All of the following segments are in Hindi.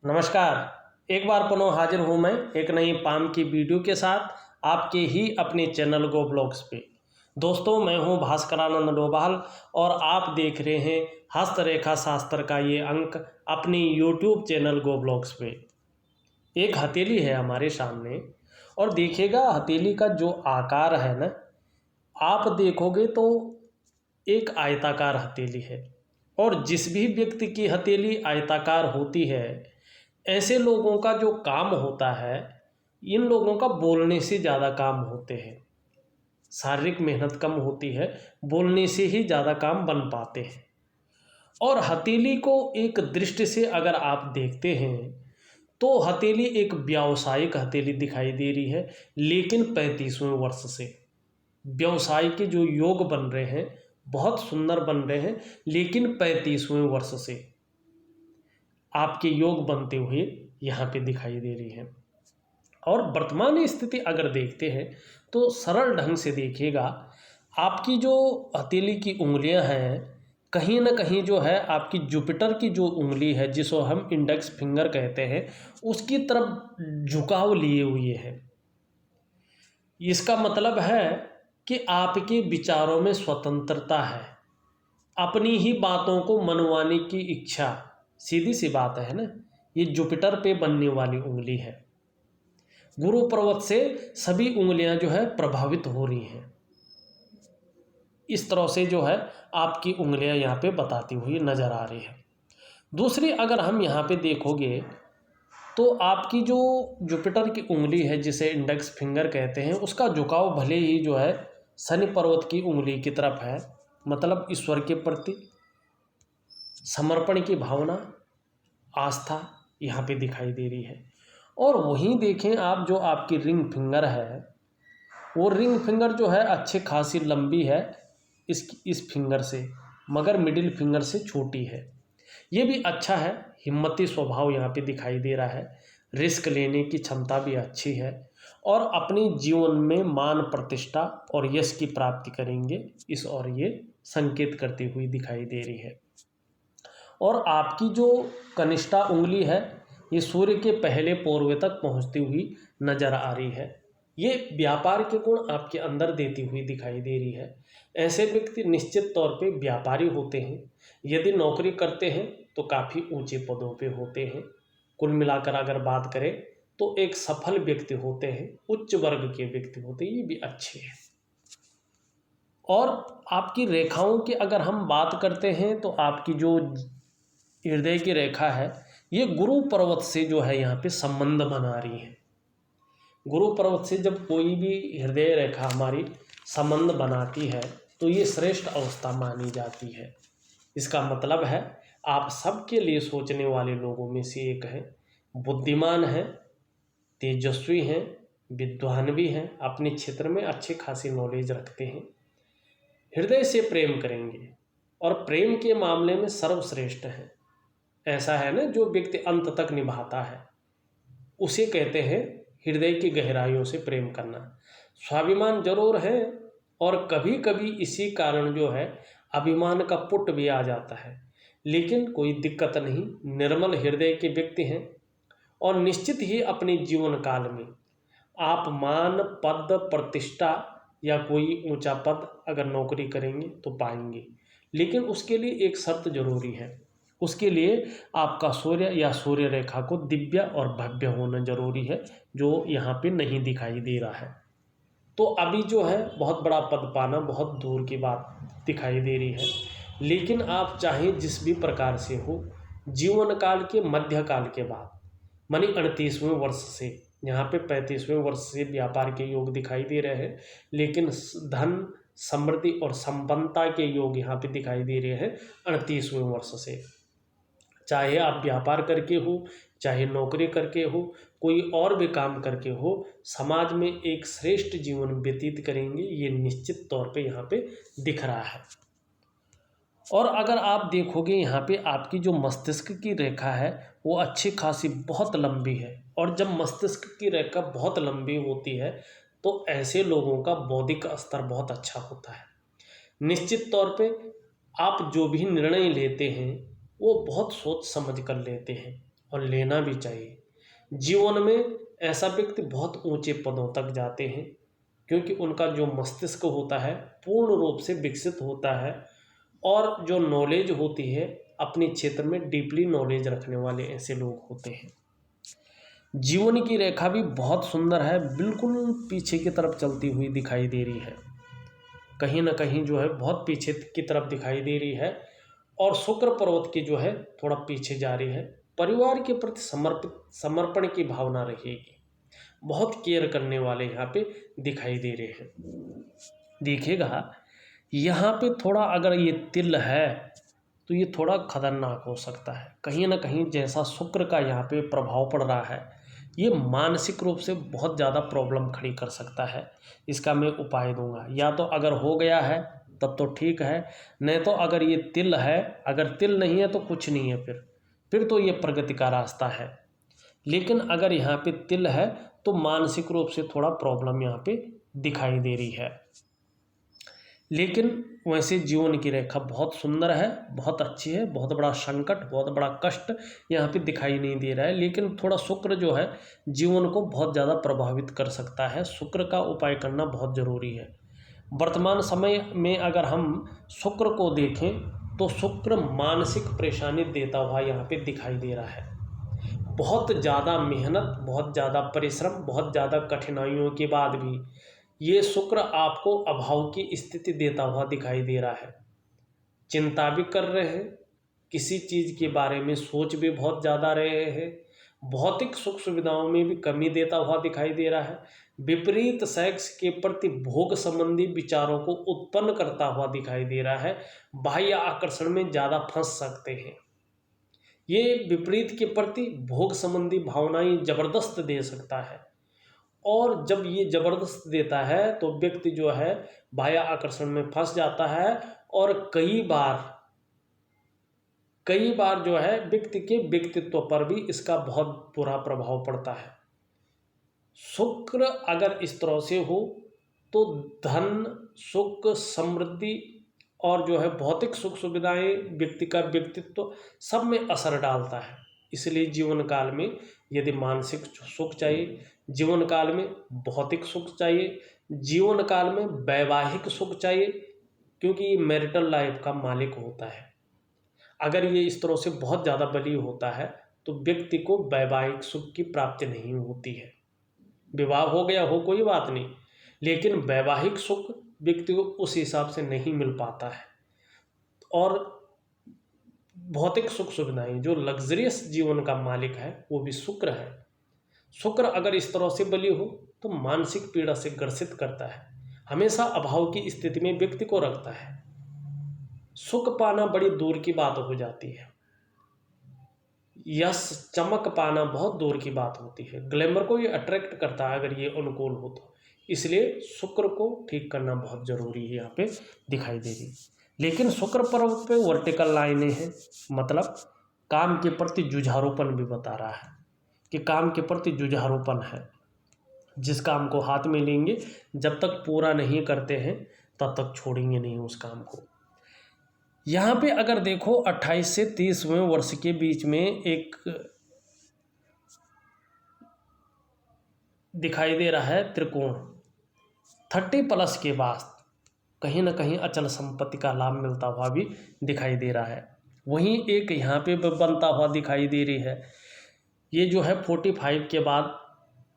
नमस्कार। एक बार पुनः हाजिर हूँ मैं एक नई पाम की वीडियो के साथ आपके ही अपने चैनल गो ब्लॉग्स पे। दोस्तों, मैं हूँ भास्करानंद डोभाल और आप देख रहे हैं हस्तरेखा शास्त्र का ये अंक अपनी यूट्यूब चैनल गो ब्लॉग्स पे। एक हथेली है हमारे सामने और देखिएगा हथेली का जो आकार है ना, आप देखोगे तो एक आयताकार हथेली है। और जिस भी व्यक्ति की हथेली आयताकार होती है, ऐसे लोगों का जो काम होता है, इन लोगों का बोलने से ज़्यादा काम होते हैं। शारीरिक मेहनत कम होती है, बोलने से ही ज़्यादा काम बन पाते हैं। और हथेली को एक दृष्टि से अगर आप देखते हैं तो हथेली एक व्यावसायिक हथेली दिखाई दे रही है, लेकिन 35वें वर्ष से व्यवसाय के जो योग बन रहे हैं बहुत सुंदर बन रहे हैं, लेकिन 35वें वर्ष से आपके योग बनते हुए यहाँ पे दिखाई दे रही है। और वर्तमान स्थिति अगर देखते हैं तो सरल ढंग से देखिएगा, आपकी जो हथेली की उंगलियां हैं कहीं ना कहीं जो है आपकी जुपिटर की जो उंगली है, जिसको हम इंडेक्स फिंगर कहते हैं, उसकी तरफ झुकाव लिए हुए है। इसका मतलब है कि आपके विचारों में स्वतंत्रता है, अपनी ही बातों को मनवाने की इच्छा। सीधी सी बात है ना, ये जुपिटर पे बनने वाली उंगली है। गुरु पर्वत से सभी उंगलियां जो है प्रभावित हो रही हैं। इस तरह से जो है आपकी उंगलियां यहाँ पे बताती हुई नजर आ रही है। दूसरी अगर हम यहाँ पे देखोगे तो आपकी जो जुपिटर की उंगली है, जिसे इंडेक्स फिंगर कहते हैं, उसका झुकाव भले ही जो है शनि पर्वत की उंगली की तरफ है। मतलब ईश्वर के प्रति समर्पण की भावना, आस्था यहाँ पे दिखाई दे रही है। और वहीं देखें आप, जो आपकी रिंग फिंगर है, वो रिंग फिंगर जो है अच्छी खासी लंबी है इस फिंगर से, मगर मिडिल फिंगर से छोटी है। ये भी अच्छा है, हिम्मती स्वभाव यहाँ पे दिखाई दे रहा है, रिस्क लेने की क्षमता भी अच्छी है और अपने जीवन में मान प्रतिष्ठा और यश की प्राप्ति करेंगे, इस और ये संकेत करती हुई दिखाई दे रही है। और आपकी जो कनिष्ठा उंगली है, ये सूर्य के पहले पोर्वे तक पहुंचती हुई नजर आ रही है। ये व्यापार के गुण आपके अंदर देती हुई दिखाई दे रही है। ऐसे व्यक्ति निश्चित तौर पे व्यापारी होते हैं। यदि नौकरी करते हैं तो काफ़ी ऊंचे पदों पे होते हैं। कुल मिलाकर अगर बात करें तो एक सफल व्यक्ति होते हैं, उच्च वर्ग के व्यक्ति होते हैं, ये भी अच्छे हैं। और आपकी रेखाओं की अगर हम बात करते हैं तो आपकी जो हृदय की रेखा है, ये गुरु पर्वत से जो है यहाँ पे संबंध बना रही है। गुरु पर्वत से जब कोई भी हृदय रेखा हमारी संबंध बनाती है तो ये श्रेष्ठ अवस्था मानी जाती है। इसका मतलब है आप सबके लिए सोचने वाले लोगों में से एक हैं, बुद्धिमान हैं, तेजस्वी हैं, विद्वान भी हैं, अपने क्षेत्र में अच्छी खासी नॉलेज रखते हैं, हृदय से प्रेम करेंगे और प्रेम के मामले में सर्वश्रेष्ठ हैं। ऐसा है ना, जो व्यक्ति अंत तक निभाता है उसे कहते हैं हृदय की गहराइयों से प्रेम करना। स्वाभिमान जरूर है और कभी कभी इसी कारण जो है अभिमान का पुट भी आ जाता है, लेकिन कोई दिक्कत नहीं, निर्मल हृदय के व्यक्ति हैं और निश्चित ही अपने जीवन काल में आप मान, पद, प्रतिष्ठा या कोई ऊंचा पद अगर नौकरी करेंगे तो पाएंगे। लेकिन उसके लिए एक शर्त जरूरी है, उसके लिए आपका सूर्य या सूर्य रेखा को दिव्य और भव्य होना जरूरी है, जो यहाँ पे नहीं दिखाई दे रहा है। तो अभी जो है बहुत बड़ा पद पाना बहुत दूर की बात दिखाई दे रही है। लेकिन आप चाहे जिस भी प्रकार से हो, जीवन काल के मध्य काल के बाद मानी 38वें वर्ष से, यहाँ पे 35वें वर्ष से व्यापार के योग दिखाई दे रहे हैं, लेकिन धन, समृद्धि और संपन्नता के योग यहाँ पे दिखाई दे रहे हैं 38वें वर्ष से। चाहे आप व्यापार करके हो, चाहे नौकरी करके हो, कोई और भी काम करके हो, समाज में एक श्रेष्ठ जीवन व्यतीत करेंगे, ये निश्चित तौर पे यहाँ पे दिख रहा है। और अगर आप देखोगे यहाँ पे आपकी जो मस्तिष्क की रेखा है वो अच्छी खासी बहुत लंबी है। और जब मस्तिष्क की रेखा बहुत लंबी होती है तो ऐसे लोगों का बौद्धिक स्तर बहुत अच्छा होता है। निश्चित तौर पे आप जो भी निर्णय लेते हैं वो बहुत सोच समझ कर लेते हैं और लेना भी चाहिए। जीवन में ऐसा व्यक्ति बहुत ऊंचे पदों तक जाते हैं क्योंकि उनका जो मस्तिष्क होता है पूर्ण रूप से विकसित होता है, और जो नॉलेज होती है अपने क्षेत्र में डीपली नॉलेज रखने वाले ऐसे लोग होते हैं। जीवन की रेखा भी बहुत सुंदर है, बिल्कुल पीछे की तरफ चलती हुई दिखाई दे रही है, कहीं ना कहीं जो है बहुत पीछे की तरफ दिखाई दे रही है, और शुक्र पर्वत की जो है थोड़ा पीछे जा रही है। परिवार के प्रति समर्पण की भावना रहेगी, बहुत केयर करने वाले यहाँ पे दिखाई दे रहे हैं। देखिएगा यहाँ पे थोड़ा अगर ये तिल है तो ये थोड़ा खतरनाक हो सकता है, कहीं ना कहीं जैसा शुक्र का यहाँ पे प्रभाव पड़ रहा है ये मानसिक रूप से बहुत ज़्यादा प्रॉब्लम खड़ी कर सकता है। इसका मैं उपाय दूंगा, या तो अगर हो गया है तब तो ठीक है, नहीं तो अगर ये तिल है, अगर तिल नहीं है तो कुछ नहीं है, फिर तो ये प्रगति का रास्ता है। लेकिन अगर यहाँ पे तिल है तो मानसिक रूप से थोड़ा प्रॉब्लम यहाँ पे दिखाई दे रही है। लेकिन वैसे जीवन की रेखा बहुत सुंदर है, बहुत अच्छी है, बहुत बड़ा संकट, बहुत बड़ा कष्ट यहाँ पे दिखाई नहीं दे रहा है। लेकिन थोड़ा शुक्र जो है जीवन को बहुत ज़्यादा प्रभावित कर सकता है, शुक्र का उपाय करना बहुत ज़रूरी है। वर्तमान समय में अगर हम शुक्र को देखें तो शुक्र मानसिक परेशानी देता हुआ यहाँ पे दिखाई दे रहा है। बहुत ज़्यादा मेहनत, बहुत ज़्यादा परिश्रम, बहुत ज़्यादा कठिनाइयों के बाद भी ये शुक्र आपको अभाव की स्थिति देता हुआ दिखाई दे रहा है। चिंता भी कर रहे हैं, किसी चीज़ के बारे में सोच भी बहुत ज़्यादा रहे हैं, भौतिक सुख सुविधाओं में भी कमी देता हुआ दिखाई दे रहा है, विपरीत सेक्स के प्रति भोग संबंधी विचारों को उत्पन्न करता हुआ दिखाई दे रहा है, बाह्य आकर्षण में ज़्यादा फंस सकते हैं। ये विपरीत के प्रति भोग संबंधी भावनाएं जबरदस्त दे सकता है, और जब ये जबरदस्त देता है तो व्यक्ति जो है बाह्य आकर्षण में फंस जाता है, और कई बार जो है व्यक्ति के व्यक्तित्व पर भी इसका बहुत बुरा प्रभाव पड़ता है। शुक्र अगर इस तरह से हो तो धन, सुख, समृद्धि और जो है भौतिक सुख सुविधाएं व्यक्ति का व्यक्तित्व सब में असर डालता है। इसलिए जीवन काल में यदि मानसिक सुख चाहिए, जीवन काल में भौतिक सुख चाहिए, जीवन काल में वैवाहिक सुख चाहिए, क्योंकि ये मैरिटल लाइफ का मालिक होता है। अगर ये इस तरह से बहुत ज़्यादा बलीय होता है तो व्यक्ति को वैवाहिक सुख की प्राप्ति नहीं होती है। विवाह हो गया हो कोई बात नहीं, लेकिन वैवाहिक सुख व्यक्ति को उस हिसाब से नहीं मिल पाता है। और भौतिक सुख सुविधाएं, जो लग्जरियस जीवन का मालिक है वो भी शुक्र है। शुक्र अगर इस तरह से बली हो तो मानसिक पीड़ा से ग्रसित करता है, हमेशा अभाव की स्थिति में व्यक्ति को रखता है। सुख पाना बड़ी दूर की बात हो जाती है, यश चमक पाना बहुत दूर की बात होती है। ग्लैमर को ये अट्रैक्ट करता है अगर ये अनुकूल हो तो, इसलिए शुक्र को ठीक करना बहुत जरूरी है यहाँ पे दिखाई दे रही। लेकिन शुक्र पर्वत पे वर्टिकल लाइनें हैं, मतलब काम के प्रति जुझारूपन भी बता रहा है कि काम के प्रति जुझारूपन है। जिस काम को हाथ में लेंगे जब तक पूरा नहीं करते हैं तब तक छोड़ेंगे नहीं उस काम को। यहाँ पे अगर देखो 28 से 30वें वर्ष के बीच में एक दिखाई दे रहा है त्रिकोण, 30+ के बाद कहीं ना कहीं अचल संपत्ति का लाभ मिलता हुआ भी दिखाई दे रहा है। वहीं एक यहाँ पे बनता हुआ दिखाई दे रही है, ये जो है 45 के बाद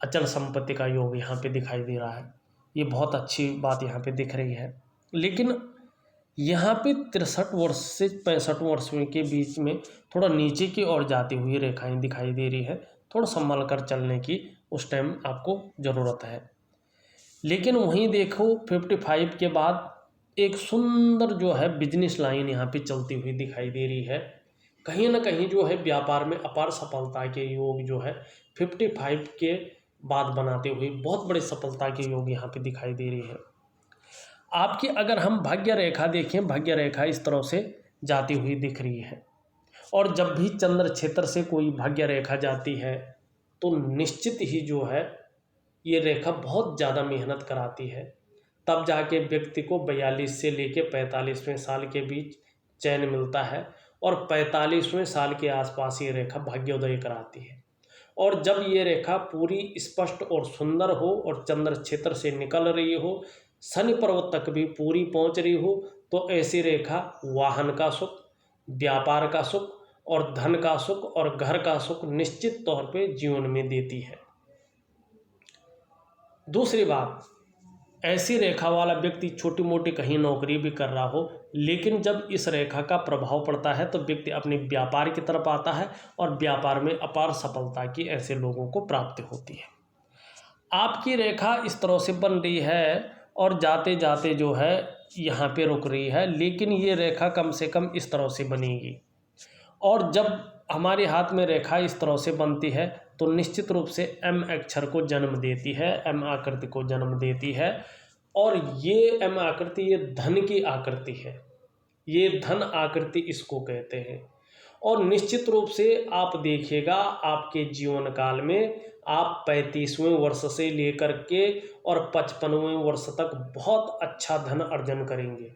अचल संपत्ति का योग यहाँ पे दिखाई दे रहा है। ये बहुत अच्छी बात यहाँ पे दिख रही है। लेकिन यहाँ पे 63 वर्ष से 65 वर्ष के बीच में थोड़ा नीचे की ओर जाती हुई रेखाएं दिखाई दे रही है, थोड़ा संभल कर चलने की उस टाइम आपको ज़रूरत है। लेकिन वहीं देखो 55 के बाद एक सुंदर जो है बिजनेस लाइन यहाँ पे चलती हुई दिखाई दे रही है। कहीं ना कहीं जो है व्यापार में अपार सफलता के योग जो है 55 के बाद बनाते हुए बहुत बड़ी सफलता के योग यहाँ पे दिखाई दे रही है। आपकी अगर हम भाग्य रेखा देखें, भाग्य रेखा इस तरह से जाती हुई दिख रही है, और जब भी चंद्र क्षेत्र से कोई भाग्य रेखा जाती है तो निश्चित ही जो है ये रेखा बहुत ज़्यादा मेहनत कराती है। तब जाके व्यक्ति को 42 से लेके 45वें साल के बीच चैन मिलता है, और 45वें साल के आसपास ये रेखा भाग्योदय कराती है। और जब ये रेखा पूरी स्पष्ट और सुंदर हो और चंद्र क्षेत्र से निकल रही हो, शनि पर्वत तक भी पूरी पहुंच रही हो, तो ऐसी रेखा वाहन का सुख, व्यापार का सुख और धन का सुख और घर का सुख निश्चित तौर पे जीवन में देती है। दूसरी बात, ऐसी रेखा वाला व्यक्ति छोटी मोटी कहीं नौकरी भी कर रहा हो, लेकिन जब इस रेखा का प्रभाव पड़ता है तो व्यक्ति अपने व्यापार की तरफ आता है और व्यापार में अपार सफलता की ऐसे लोगों को प्राप्ति होती है। आपकी रेखा इस तरह से बन रही है और जाते जाते जो है यहाँ पे रुक रही है, लेकिन ये रेखा कम से कम इस तरह से बनेगी। और जब हमारे हाथ में रेखा इस तरह से बनती है तो निश्चित रूप से एम अक्षर को जन्म देती है, एम आकृति को जन्म देती है। और ये एम आकृति ये धन की आकृति है, ये धन आकृति इसको कहते हैं। और निश्चित रूप से आप देखिएगा आपके जीवन काल में आप 35वें वर्ष से लेकर के और 55वें वर्ष तक बहुत अच्छा धन अर्जन करेंगे,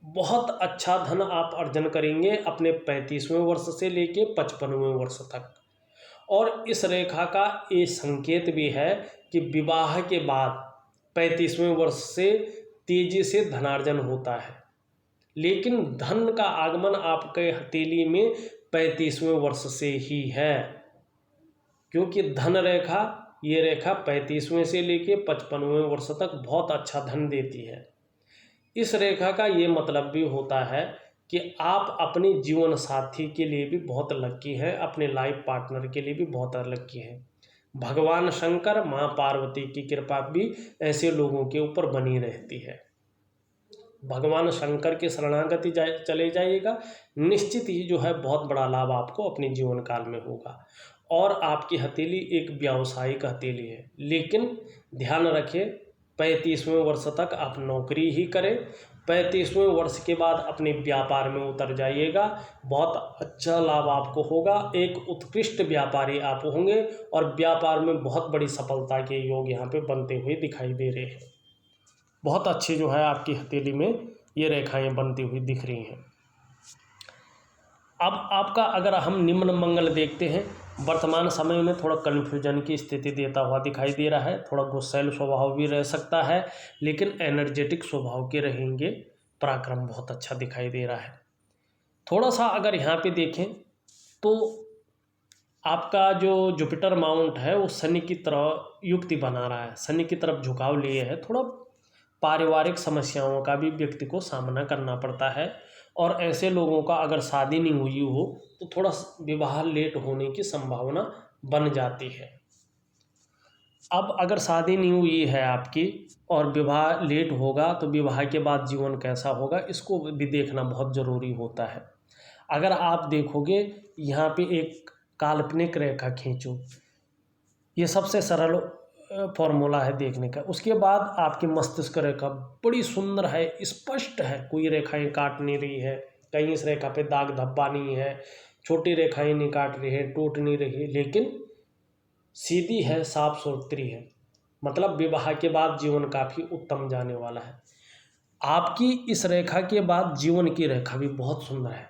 बहुत अच्छा धन आप अर्जन करेंगे अपने 35वें वर्ष से लेके 55वें वर्ष तक। और इस रेखा का ये संकेत भी है कि विवाह के बाद 35वें वर्ष से तेजी से धनार्जन होता है, लेकिन धन का आगमन आपके हथेली में 35वें वर्ष से ही है, क्योंकि धन रेखा ये रेखा 35वें से लेके 55वें वर्ष तक बहुत अच्छा धन देती है। इस रेखा का ये मतलब भी होता है कि आप अपने जीवन साथी के लिए भी बहुत लक्की हैं, अपने लाइफ पार्टनर के लिए भी बहुत लक्की हैं। भगवान शंकर, माँ पार्वती की कृपा भी ऐसे लोगों के ऊपर बनी रहती है। भगवान शंकर के शरणागति चले जाइएगा, निश्चित ही जो है बहुत बड़ा लाभ आपको अपने जीवन काल में होगा। और आपकी हथेली एक व्यावसायिक हथेली है, लेकिन ध्यान रखें 35वें वर्ष तक आप नौकरी ही करें, 35वें वर्ष के बाद अपने व्यापार में उतर जाइएगा, बहुत अच्छा लाभ आपको होगा, एक उत्कृष्ट व्यापारी आप होंगे और व्यापार में बहुत बड़ी सफलता के योग यहाँ पे बनते हुए दिखाई दे रहे हैं। बहुत अच्छी जो है आपकी हथेली में ये रेखाएं बनती हुई दिख रही हैं। अब आपका अगर हम निम्न मंगल देखते हैं, वर्तमान समय में थोड़ा कन्फ्यूजन की स्थिति देता हुआ दिखाई दे रहा है, थोड़ा गुस्सैल स्वभाव भी रह सकता है, लेकिन एनर्जेटिक स्वभाव के रहेंगे, पराक्रम बहुत अच्छा दिखाई दे रहा है। थोड़ा सा अगर यहाँ पे देखें तो आपका जो जुपिटर माउंट है वो शनि की तरह युक्ति बना रहा है, शनि की तरफ झुकाव लिए है, थोड़ा पारिवारिक समस्याओं का भी व्यक्ति को सामना करना पड़ता है। और ऐसे लोगों का अगर शादी नहीं हुई हो तो थोड़ा विवाह लेट होने की संभावना बन जाती है। अब अगर शादी नहीं हुई है आपकी और विवाह लेट होगा तो विवाह के बाद जीवन कैसा होगा, इसको भी देखना बहुत ज़रूरी होता है। अगर आप देखोगे यहाँ पे एक काल्पनिक रेखा खींचो, ये सबसे सरल फॉर्मूला है देखने का। उसके बाद आपकी मस्तिष्क रेखा बड़ी सुंदर है, स्पष्ट है, कोई रेखाएं काट नहीं रही है, कहीं इस रेखा पे दाग धब्बा नहीं है, छोटी रेखाएं नहीं काट रही है, टूट नहीं रही है, लेकिन सीधी है, साफ सुथरी है, मतलब विवाह के बाद जीवन काफ़ी उत्तम जाने वाला है। आपकी इस रेखा के बाद जीवन की रेखा भी बहुत सुंदर है।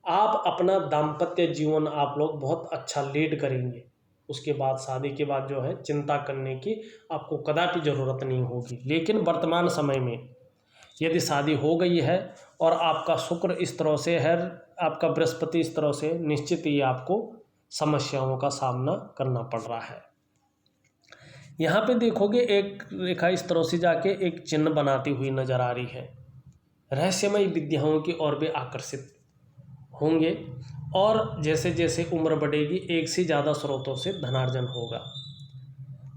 आप अपना दाम्पत्य जीवन आप लोग बहुत अच्छा लीड करेंगे, उसके बाद शादी के बाद जो है चिंता करने की आपको कदापि ज़रूरत नहीं होगी। लेकिन वर्तमान समय में यदि शादी हो गई है और आपका शुक्र इस तरह से है, आपका बृहस्पति इस तरह से, निश्चित ही आपको समस्याओं का सामना करना पड़ रहा है। यहाँ पे देखोगे एक रेखा इस तरह से जाके एक चिन्ह बनाती हुई नजर आ रही है। रहस्यमय विद्याओं की ओर भी आकर्षित होंगे और जैसे जैसे उम्र बढ़ेगी एक से ज़्यादा स्रोतों से धनार्जन होगा।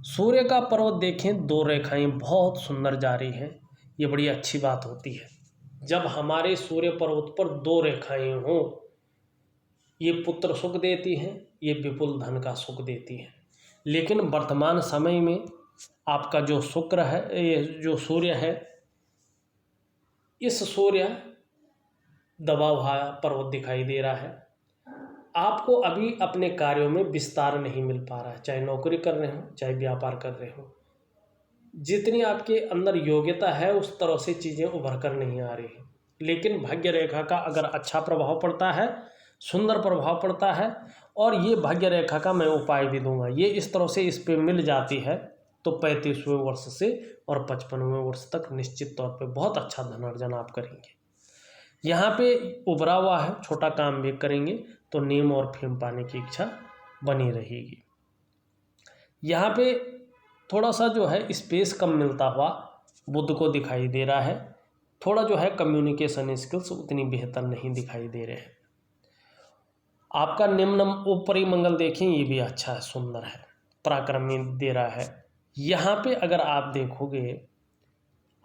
सूर्य का पर्वत देखें, दो रेखाएं बहुत सुंदर जा रही हैं, ये बड़ी अच्छी बात होती है। जब हमारे सूर्य पर्वत पर दो रेखाएं हों, ये पुत्र सुख देती हैं, ये विपुल धन का सुख देती हैं। लेकिन वर्तमान समय में आपका जो शुक्र है, ये जो सूर्य है, इस सूर्य दबा हुआ पर्वत दिखाई दे रहा है। आपको अभी अपने कार्यों में विस्तार नहीं मिल पा रहा है, चाहे नौकरी कर रहे हो चाहे व्यापार कर रहे हो। जितनी आपके अंदर योग्यता है उस तरह से चीज़ें उभर कर नहीं आ रही हैं। लेकिन भाग्य रेखा का अगर अच्छा प्रभाव पड़ता है, सुंदर प्रभाव पड़ता है, और ये भाग्य रेखा का मैं उपाय भी दूंगा, ये इस तरह से इस पे मिल जाती है, तो 35वें वर्ष से और 55वें वर्ष तक निश्चित तौर पे बहुत अच्छा धनार्जन आप करेंगे। यहाँ पे उभरा हुआ है, छोटा काम भी करेंगे तो नेम और फेम पाने की इच्छा बनी रहेगी। यहाँ पे थोड़ा सा जो है स्पेस कम मिलता हुआ बुध को दिखाई दे रहा है, थोड़ा जो है कम्युनिकेशन स्किल्स उतनी बेहतर नहीं दिखाई दे रहे हैं। आपका निम्न ऊपरी मंगल देखें, ये भी अच्छा है, सुंदर है, पराक्रमी दे रहा है। यहाँ पे अगर आप देखोगे,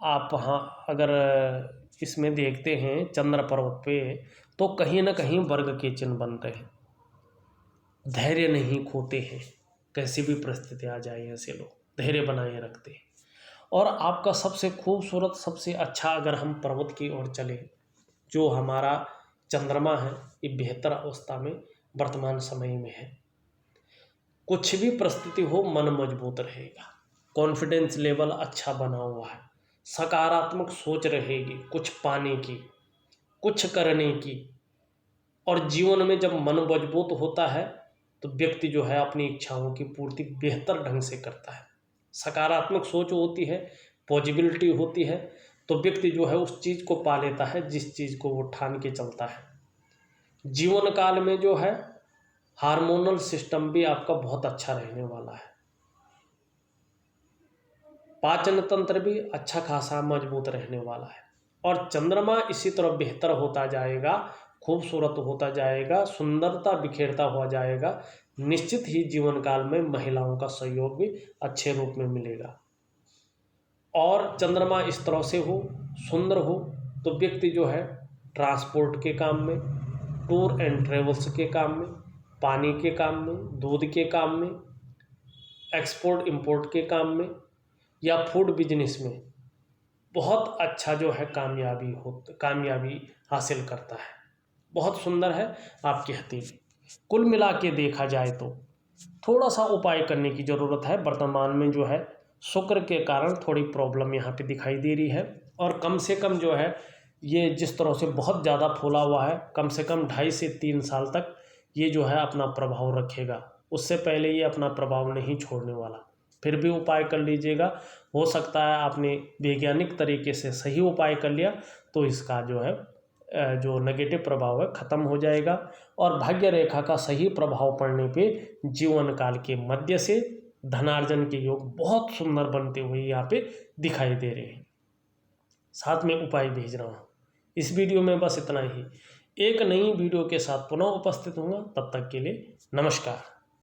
आप हाँ अगर इसमें देखते हैं चंद्र पर्वत पे, तो कहीं ना कहीं वर्ग के चिन्ह बन रहे हैं, धैर्य नहीं खोते हैं, कैसी भी परिस्थिति आ जाए ऐसे लोग धैर्य बनाए रखते हैं। और आपका सबसे खूबसूरत, सबसे अच्छा अगर हम पर्वत की ओर चले, जो हमारा चंद्रमा है, ये बेहतर अवस्था में वर्तमान समय में है। कुछ भी परिस्थिति हो, मन मजबूत रहेगा, कॉन्फिडेंस लेवल अच्छा बना हुआ है, सकारात्मक सोच रहेगी कुछ पाने की, कुछ करने की। और जीवन में जब मन मजबूत होता है तो व्यक्ति जो है अपनी इच्छाओं की पूर्ति बेहतर ढंग से करता है। सकारात्मक सोच होती है, पॉजिबिलिटी होती है, तो व्यक्ति जो है उस चीज़ को पा लेता है जिस चीज़ को वो ठान के चलता है। जीवन काल में जो है हार्मोनल सिस्टम भी आपका बहुत अच्छा रहने वाला है, पाचन तंत्र भी अच्छा खासा मजबूत रहने वाला है। और चंद्रमा इसी तरह बेहतर होता जाएगा, खूबसूरत होता जाएगा, सुंदरता बिखेरता हुआ जाएगा। निश्चित ही जीवन काल में महिलाओं का सहयोग भी अच्छे रूप में मिलेगा। और चंद्रमा इस तरह से हो, सुंदर हो, तो व्यक्ति जो है ट्रांसपोर्ट के काम में, टूर एंड ट्रेवल्स के काम में, पानी के काम में, दूध के काम में, एक्सपोर्ट इंपोर्ट के काम में, या फूड बिजनेस में बहुत अच्छा जो है कामयाबी हासिल करता है। बहुत सुंदर है आपकी हथेली। कुल मिला के देखा जाए तो थोड़ा सा उपाय करने की ज़रूरत है। वर्तमान में जो है शुक्र के कारण थोड़ी प्रॉब्लम यहाँ पे दिखाई दे रही है, और कम से कम जो है ये जिस तरह से बहुत ज़्यादा फूला हुआ है, कम से कम 2.5 से 3 साल तक ये जो है अपना प्रभाव रखेगा। उससे पहले ये अपना प्रभाव नहीं छोड़ने वाला। फिर भी उपाय कर लीजिएगा, हो सकता है आपने वैज्ञानिक तरीके से सही उपाय कर लिया तो इसका जो है जो नेगेटिव प्रभाव है ख़त्म हो जाएगा। और भाग्य रेखा का सही प्रभाव पड़ने पे जीवन काल के मध्य से धनार्जन के योग बहुत सुंदर बनते हुए यहाँ पे दिखाई दे रहे हैं। साथ में उपाय भेज रहा हूँ। इस वीडियो में बस इतना ही। एक नई वीडियो के साथ पुनः उपस्थित होऊंगा, तब तक के लिए नमस्कार।